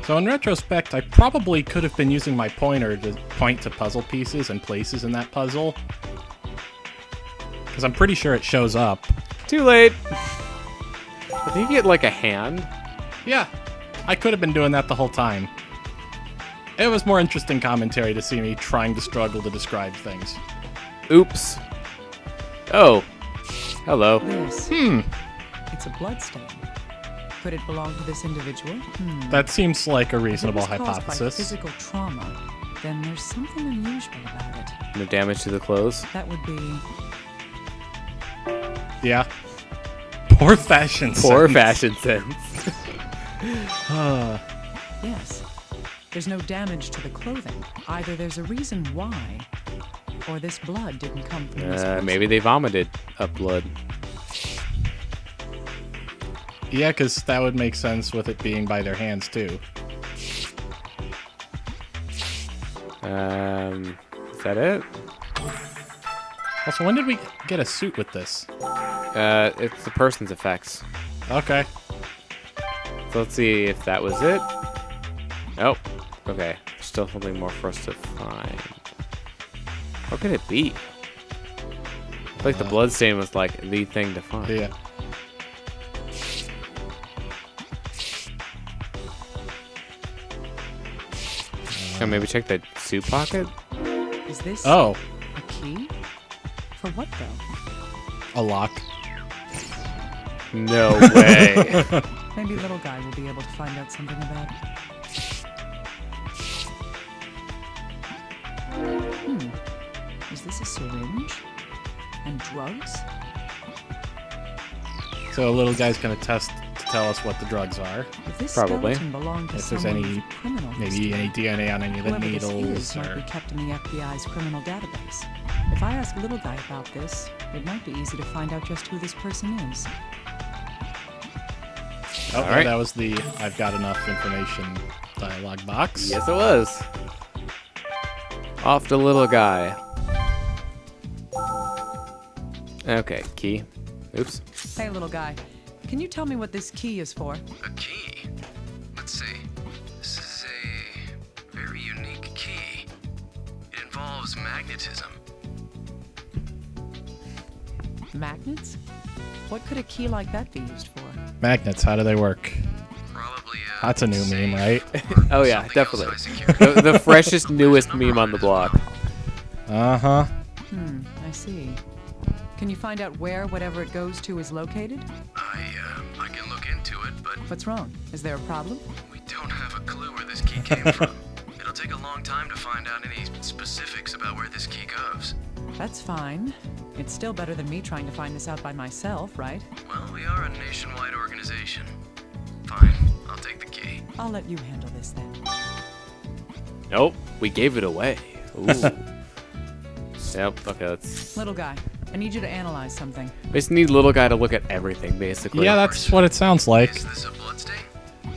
So in retrospect, I probably could have been using my pointer to point to puzzle pieces and places in that puzzle. Because I'm pretty sure it shows up. Too late. But did you get like a hand? Yeah, I could have been doing that the whole time. It was more interesting commentary to see me trying to struggle to describe things. Oops. Oh. Hello. This. It's a bloodstain. Could it belong to this individual? That seems like a If it reasonable was caused by hypothesis. physical trauma, then there's something unusual about it. No damage to the clothes. That would be... Yeah. Poor fashion sense. Poor fashion sense. Yes. There's no damage to the clothing. Either there's a reason why, or this blood didn't come from this person. Maybe they vomited up blood. Yeah, because that would make sense with it being by their hands, too. Is that it? Also, when did we get a suit with this? It's the person's effects. Okay. So let's see if that was it. Nope. Okay. There's still something more for us to find. What could it be? I feel like the bloodstain was like the thing to find. Yeah. Can I maybe check the suit pocket? Is this Oh, a key? For what, though? a lock. No way. Maybe Little Guy will be able to find out something about it. Is this a syringe? And drugs? So a little guy's gonna test to tell us what the drugs are. If this Probably. skeleton belonged to If there's someone any- with criminal Maybe history, any DNA on any of the whoever this needles is might be or... kept in the FBI's criminal database. If I ask Little Guy about this, it might be easy to find out just who this person is. Oh, Alright. that was the I've got enough information dialogue box. Yes, it was. Off the little guy. Okay, key. Oops. Hey, Little Guy, can you tell me what this key is for? A key? Let's see. This is a very unique key. It involves magnetism. Magnets? What could a key like that be used for? Magnets, how do they work? Probably That's a new meme, right? Oh yeah, something else definitely. high security. The freshest, newest meme on the block. Uh-huh. I see. Can you find out where whatever it goes to is located? I can look into it, but What's wrong? Is there a problem? we don't have a clue where this key came from. It'll take a long time to find out any specifics about where this key goes. That's fine. It's still better than me trying to find this out by myself, right? Well, we are a nationwide organization. Fine, I'll take the key. I'll let you handle this then. Nope, we gave it away. Ooh. Yep, okay, let's... Little Guy, I need you to analyze something. We just need little guy to look at everything, basically. Yeah, that's what it sounds like. Is this a bloodstain?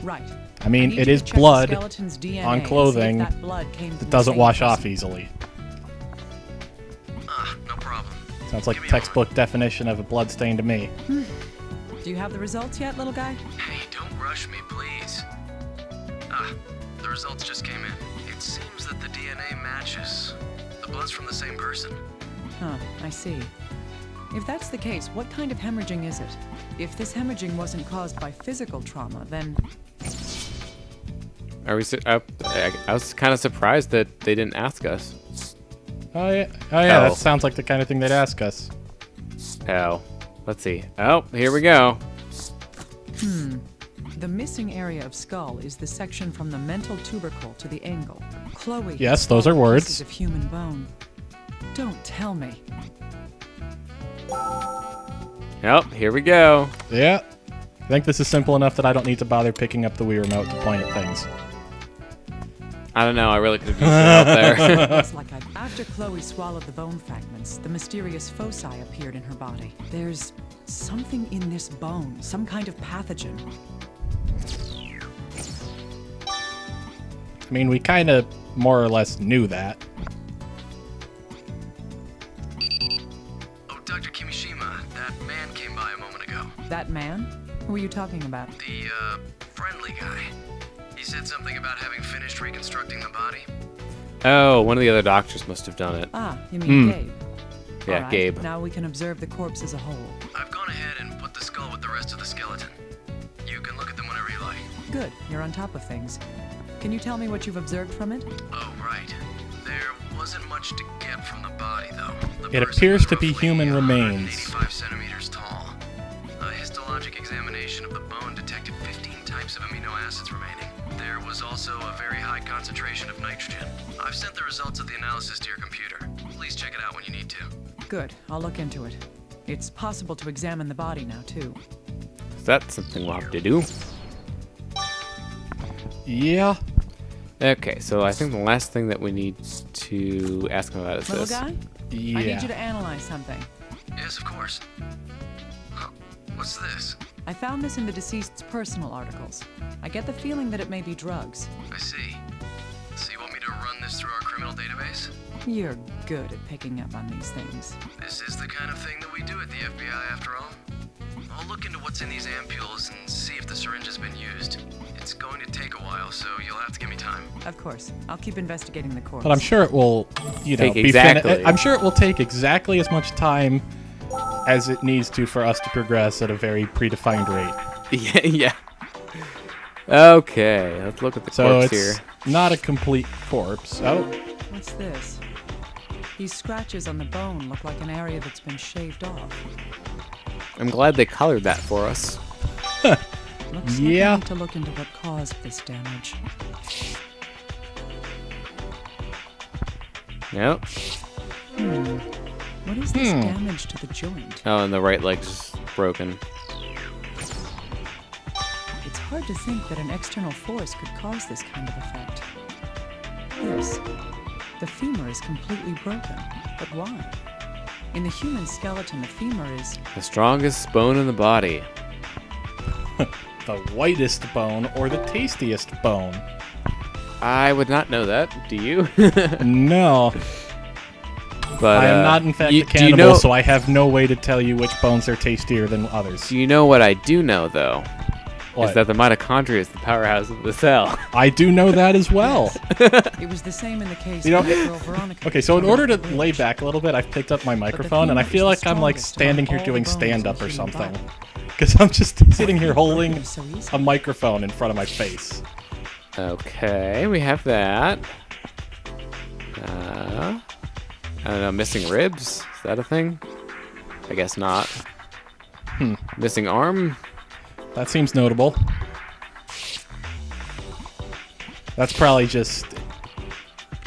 Right. I mean, need it you is to check the blood skeleton's DNA on and see if clothing that blood came from that the doesn't same wash person. off easily. No problem. Sounds like Give a me a textbook definition of a blood stain to me. Do you have the results yet, Little Guy? Hey, don't rush me, please. The results just came in. It seems that the DNA matches. The blood's from the same person. Huh, I see. If that's the case, what kind of hemorrhaging is it? If this hemorrhaging wasn't caused by physical trauma, then... Are we? I was kind of surprised that they didn't ask us. Oh yeah, that Oh. sounds like the kind of thing they'd ask us. Oh, let's see. Oh, here we go. The missing area of skull is the section from the mental tubercle to the angle. Chloe. Yes, has those are found words. pieces of human bone. Don't tell me. Oh, here we go. Yeah. I think this is simple enough that I don't need to bother picking up the Wii remote to point at things. I don't know. I really could have used it out there. It's like after Chloe swallowed the bone fragments, the mysterious foci appeared in her body. There's something in this bone, some kind of pathogen. I mean, we kind of more or less knew that. Oh, Dr. Kimishima, that man came by a moment ago. That man? Who are you talking about? The, friendly guy. He said something about having finished reconstructing the body. Oh, one of the other doctors must have done it. Ah, you mean Gabe? Yeah, All right, Gabe. Now we can observe the corpse as a whole. I've gone ahead and put the skull with the rest of the skeleton. You can look at them whenever you like. Good, you're on top of things. Can you tell me what you've observed from it? Oh, right. There wasn't much to get from the body, though. The It person appears was to be roughly human remains. 185 centimeters tall. A histologic examination of the bone detected 15 types of amino acids remaining. There was also a very high concentration of nitrogen. I've sent the results of the analysis to your computer. Please check it out when you need to. Good, I'll look into it. It's possible to examine the body now, too. That's something we'll have to do. Yeah. Okay, so I think the last thing that we need to ask him about is Little this. guy? Yeah. I need you to analyze something. Yes, of course. Huh, what's this? I found this in the deceased's personal articles. I get the feeling that it may be drugs. I see. So you want me to run this through our criminal database? You're good at picking up on these things. This is the kind of thing that we do at the FBI, after all. I'll look into what's in these ampules and see if the syringe has been used. It's going to take a while, so you'll have to give me time. Of course. I'll keep investigating the corpse. But I'm sure it will, Take be exactly. I'm sure it will take exactly as much time as it needs to for us to progress at a very predefined rate. Yeah. Okay, let's look at the So corpse it's here. not a complete corpse. Oh, What's this? These scratches on the bone look like an area that's been shaved off. I'm glad they colored that for us. Looks Yeah. like I need to look into what caused this damage. Yep. What is this damage to the joint? Oh, and the right leg's broken. It's hard to think that an external force could cause this kind of effect. This. The femur is completely broken. But why? In the human skeleton, the femur is... The strongest bone in the body. the whitest bone or the tastiest bone? I would not know that. Do you? No. But I am not, in fact, a do cannibal, you know, so I have no way to tell you which bones are tastier than others. Do you know what I do know, though? What? Is that the mitochondria is the powerhouse of the cell. I do know that as well. It was the same in the case You know, of the girl Veronica. Okay, so in who order to broke the lay bridge. back a little bit, I've picked up my microphone, and I femur feel is like I'm like strongest standing among here all doing the bones in stand-up the or human something. body. Because I'm just sitting here holding So easy. a microphone in front of my face. Okay, we have that. I don't know, missing ribs? Is that a thing? I guess not. Missing arm? That seems notable. That's probably just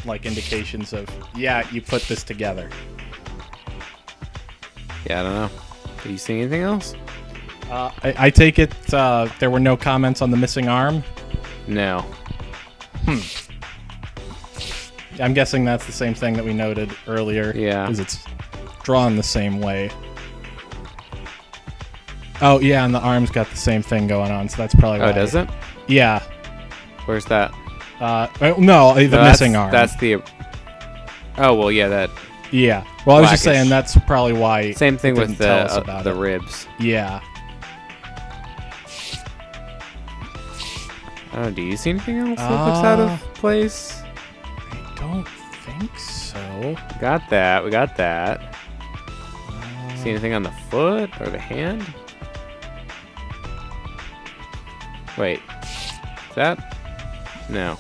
like indications of, yeah, you put this together. Yeah, I don't know. Do you see anything else? I take it there were no comments on the missing arm? No. I'm guessing that's the same thing that we noted earlier. Yeah. Because it's drawn the same way. Oh, yeah, and the arm's got the same thing going on, so that's probably why. Oh, does it? Yeah. Where's that? No, the No, missing arm. That's the... Oh, well, yeah, that... Yeah. Well, I was just Blackish. saying that's probably why. Same thing it with didn't tell us about the it. ribs. Yeah. I don't know, do you see anything else that looks out of place? I don't think so. Got that. We got that. See anything on the foot or the hand? Wait. Is that? No.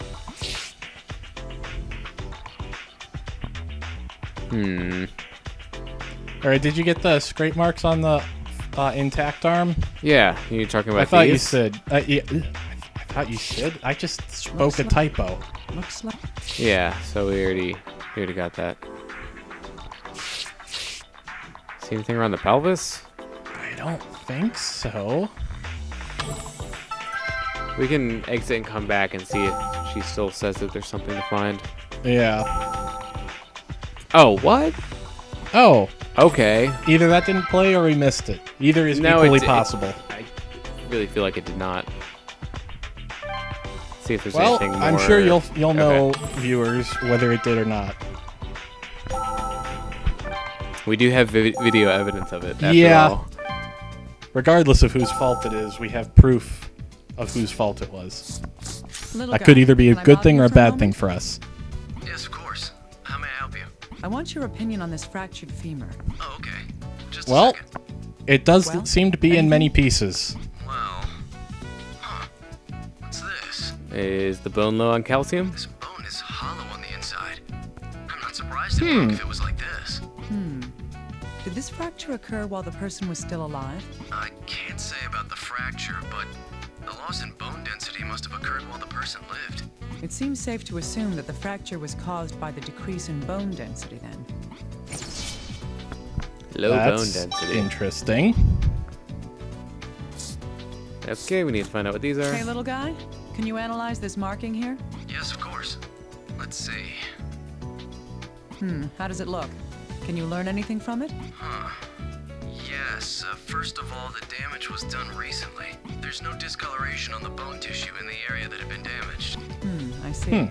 All right, did you get the scrape marks on the intact arm? Yeah, you're talking about I thought you these? said. Yeah, I thought you said. I just spoke Looks a like- typo. Looks like... Yeah, so we already got that. See anything around the pelvis? I don't think so. We can exit and come back and see if she still says that there's something to find. Yeah. Oh, what? Oh, Okay. either that didn't play or we missed it. Either is No, equally it- possible. I really feel like it did not. See if there's Well, anything more. I'm sure you'll Okay. know, viewers, whether it did or not. We do have video evidence of it. After Yeah. all. Regardless of whose fault it is, we have proof of whose fault it was. Little That guy, could either be a can I good bother thing you or a for bad moment? thing for us. Yes, of course. How may I help you? I want your opinion on this fractured femur. Oh, okay. Just Well, a second. it does Well, seem to be in anything? many pieces. Well, huh. What's this? Is the bone low on calcium? This bone is hollow on the inside. I'm not surprised it would if it was like this. Did this fracture occur while the person was still alive? I can't say about the fracture, but the loss in bone density must have occurred while the person lived. It seems safe to assume that the fracture was caused by the decrease in bone density then. Low bone That's density. interesting. Okay, we need to find out what these are. Hey, little guy, can you analyze this marking here? Yes, of course. Let's see. How does it look? Can you learn anything from it? Yes, first of all, the damage was done recently. There's no discoloration on the bone tissue in the area that had been damaged. I see.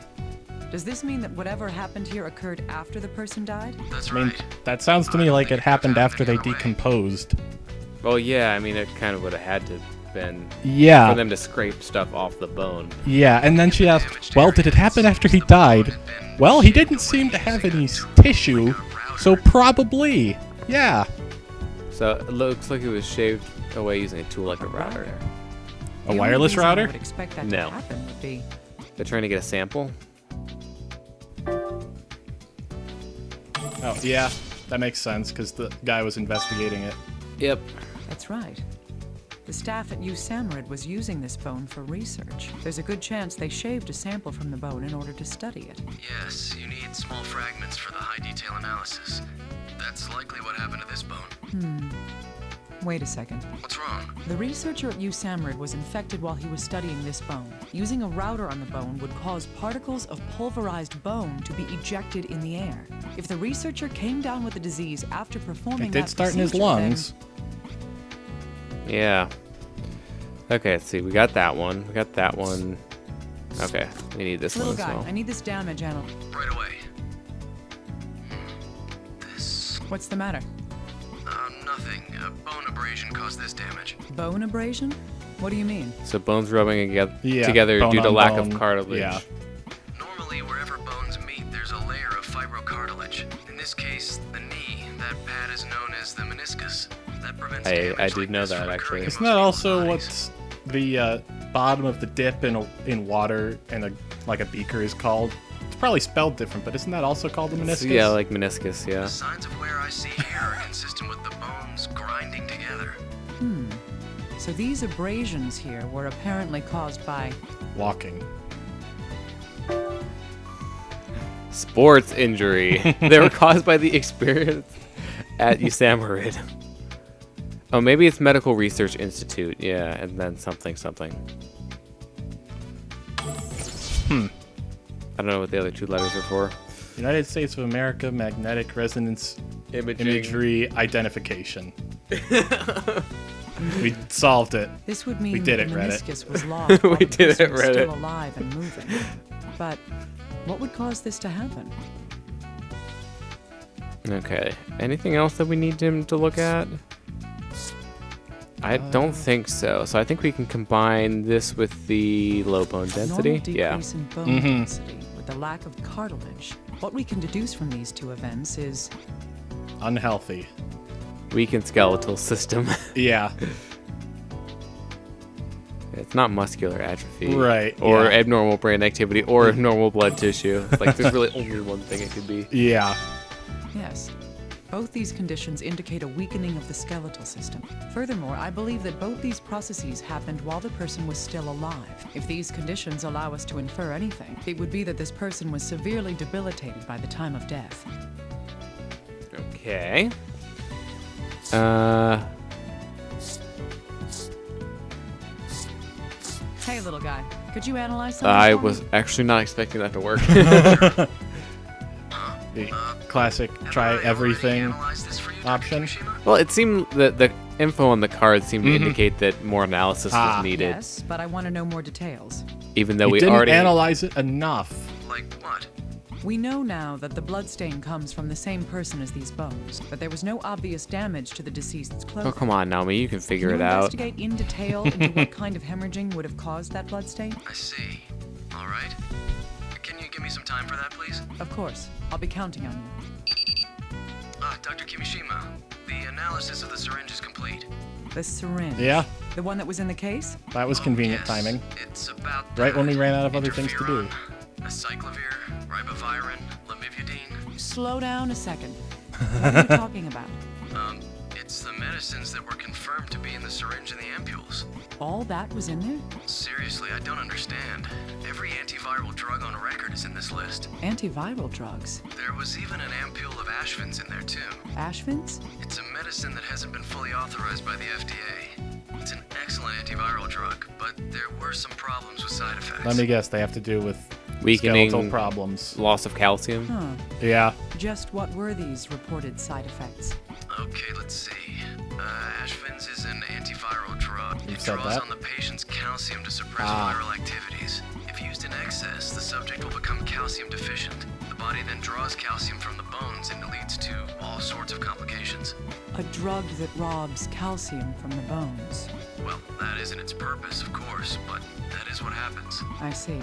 Does this mean that whatever happened here occurred after the person died? That's I mean, right. that sounds to me like it happened after they any other way. decomposed. Well, yeah, I mean, it kind of would have had to been for Yeah, them to scrape stuff off the bone. yeah. And then she asked, well, did it happen after he died? Well, he didn't seem to have any tissue, so probably. Yeah. So it looks like it was shaved away using a tool like a router. A The only wireless reason I router? would expect that No. to happen would be They're trying to get a sample. Oh, yeah. That makes sense, because the guy was investigating it. Yep. That's right. The staff at USAMRIID was using this bone for research. There's a good chance they shaved a sample from the bone in order to study it. Yes, you need small fragments for the high detail analysis. That's likely what happened to this bone. Wait a second. What's wrong? The researcher at USAMRIID was infected while he was studying this bone. Using a router on the bone would cause particles of pulverized bone to be ejected in the air. If the researcher came down with the disease after performing It did that start in his procedure, then- lungs. Yeah. Okay, let's see. We got that one. We got that one. Okay, we need this Little one as guy, well. I need this damage analyzed. Right away. This. What's the matter? Nothing. A bone abrasion caused this damage. Bone abrasion? What do you mean? So bones rubbing Yeah, together bone due to on lack bone. of cartilage. Yeah. Normally, wherever bones meet, there's a layer of fibrocartilage. In this case, the knee. That pad is known as the meniscus. That prevents damage I did like know this that, from actually. occurring in Isn't most that people's also bodies. what's the bottom of the dip in water and like a beaker is called? It's probably spelled different, but isn't that also called the meniscus? Yeah, like meniscus, yeah. The signs of wear I see here are consistent with the bones grinding together. So these abrasions here were apparently caused by... Walking. Sports injury. They were caused by the experience at USAMRIID. Oh, maybe it's Medical Research Institute. Yeah, and then something. I don't know what the other two letters are for. United States of America Magnetic Resonance Imagery Identification. We solved it. This would mean We did that it, the Reddit. meniscus was lost while We the did person it, was Reddit. still alive and moving. But what would cause this to happen? Okay. Anything else that we need him to look at? I don't think so. So I think we can combine this with the low bone density. Normal Yeah. decrease in bone density with the lack of cartilage. What we can deduce from these two events is Unhealthy. Weakened skeletal system. Yeah. It's not muscular atrophy. Right, Or yeah. abnormal brain activity or abnormal blood tissue. It's like there's really only one thing it could be. Yeah. yes. Both these conditions indicate a weakening of the skeletal system. Furthermore, I believe that both these processes happened while the person was still alive. If these conditions allow us to infer anything, it would be that this person was severely debilitated by the time of death. Okay. Hey, little guy, could you analyze something I for me? was actually not expecting that to work. The classic try Have I already everything analyzed this for you, Dr. option. Kimishima? Well, it seemed that the info on the card seemed to indicate that more analysis Ah. was needed, Yes, but I want to know more details. even though We we didn't already analyze it enough. Like what? We know now that the bloodstain comes from the same person as these bones, but there was no obvious damage to the deceased's clothing. Oh, come on, Naomi, you can figure Can it you out. investigate in detail into what kind of hemorrhaging would have caused that bloodstain? I see. All right. Can you give me some time for that, please? Of course. I'll be counting on you. Dr. Kimishima, the analysis of the syringe is complete. The syringe. Yeah, The one that was in the case? that was convenient Yes, timing. It's about Right when we ran out of other things to do. interferon, acyclovir, ribavirin, lamivudine. Slow down a second. What are you talking about? It's the medicines that were confirmed to be in the syringe and the ampules. All that was in there? Seriously, I don't understand. Every antiviral drug on record is in this list. Antiviral drugs. There was even an ampule of Ashvin's in there too. Ashvin's? It's a medicine that hasn't been fully authorized by the FDA. It's an excellent antiviral drug, but there were some problems with side effects. Let me guess, they have to do with Weakening, skeletal problems. loss of calcium. Huh. Yeah. Just what were these reported side effects? Okay, let's see. Ashvin's is an antiviral drug. You It said draws that? on the patient's calcium to suppress Ah. viral activities. If used in excess, the subject will become calcium deficient. The body then draws calcium from the bones and it leads to all sorts of complications. A drug that robs calcium from the bones. Well, that isn't its purpose, of course, but that is what happens. I see.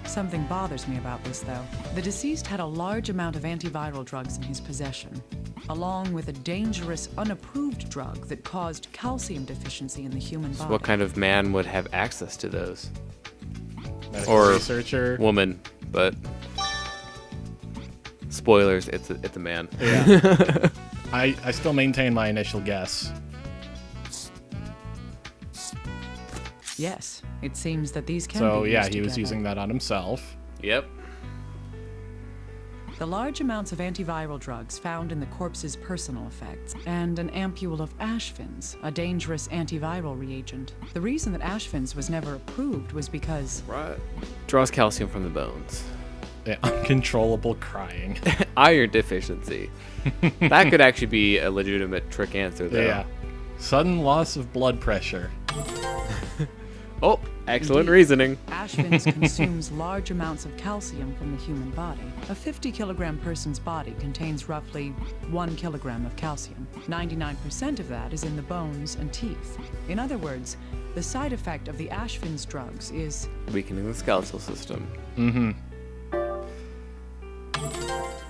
Something bothers me about this, though. The deceased had a large amount of antiviral drugs in his possession, along with a dangerous, unapproved drug that caused calcium deficiency in the human So body. what kind of man would have access to those? Medical Or researcher. Woman, but spoilers, it's a man. Yeah. I still maintain my initial guess. Yes, it seems that these can So be yeah, used he was together. using that on himself. Yep. The large amounts of antiviral drugs found in the corpse's personal effects, and an ampule of Ashvin's, a dangerous antiviral reagent. The reason that Ashvin's was never approved was because Right. Draws calcium from the bones. Yeah, uncontrollable crying. Iron deficiency. That could actually be a legitimate trick answer, though. Yeah. Sudden loss of blood pressure. Oh, excellent Indeed. reasoning. Ashvin's consumes large amounts of calcium from the human body. A 50-kilogram person's body contains roughly 1 kilogram of calcium. 99% of that is in the bones and teeth. In other words, the side effect of the Ashvin's drugs is Weakening the skeletal system. Mm-hmm.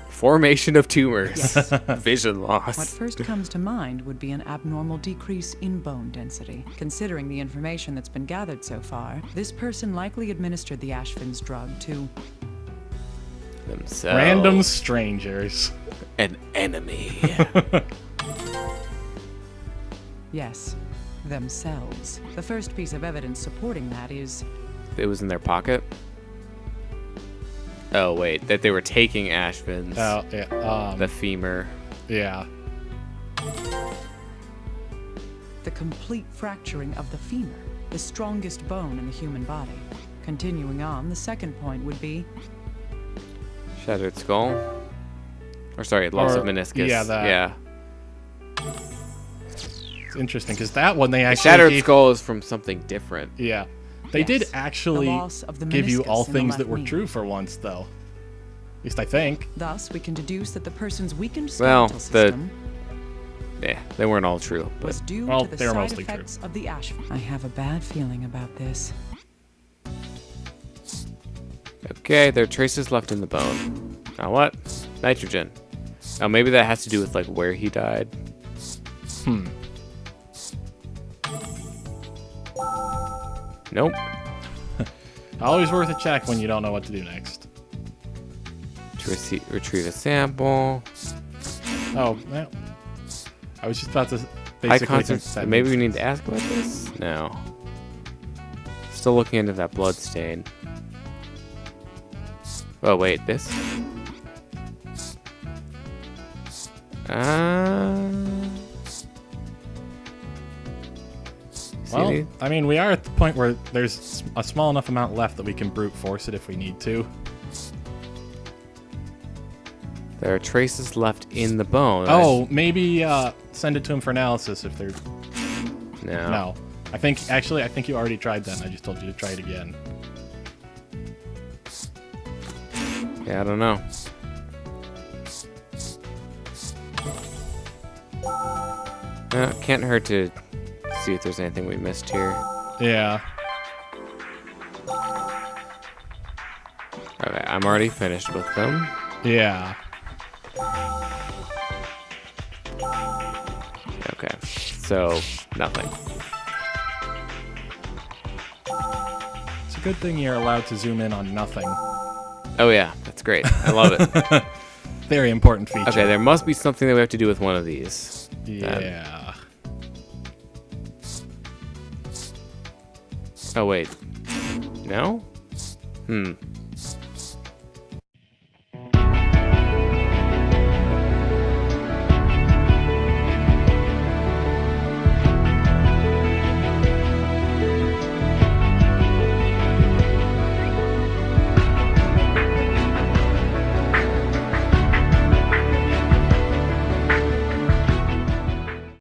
Formation of tumors. Yes. Vision what loss. first comes to mind would be an abnormal decrease in bone density. Considering the information that's been gathered so far, this person likely administered the Ashvin's drug to Themselves. Random strangers. An enemy. yes, themselves. The first piece of evidence supporting that is It was in their pocket. Oh wait, that they were taking Ashvin's. Oh, yeah. The femur. Yeah. the complete fracturing of the femur, the strongest bone in the human body. Continuing on, the second point would be Shattered skull. Or sorry, loss Or- of meniscus. yeah, that. Yeah. It's interesting because that one they The actually shattered gave, skull is from something different. Yeah. They did Yes, actually the loss of the give you meniscus all in the things left that were knee. true for once, though. At least I think. Thus, we can deduce that the person's weakened Well, skeletal the- system Yeah, they weren't all true. But was due Well, to the they were side mostly true. effects of the ash. I have a bad feeling about this. okay, there are traces left in the bone. Now what? Nitrogen. Oh, maybe that has to do with like where he died. Nope. Always worth a check when you don't know what to do next. To retrieve a sample. Oh, well. I was just about to High basically think concerts. that Maybe we means- need to ask about this? No. Still looking into that blood stain. Oh, wait, this? Well, See, I mean, we are at the point where there's a small enough amount left that we can brute force it if we need to. there are traces left in the bone. Oh, maybe send it to him for analysis if they're... No. No. I think you already tried that. I just told you to try it again. Yeah, I don't know. Can't hurt to see if there's anything we missed here. Yeah. Okay, I'm already finished with them. Yeah. Okay, so nothing. It's a good thing you're allowed to zoom in on nothing. Oh yeah, that's great. I love it. Very important feature. Okay, there must be something that we have to do with one of these. Yeah. Oh wait. No?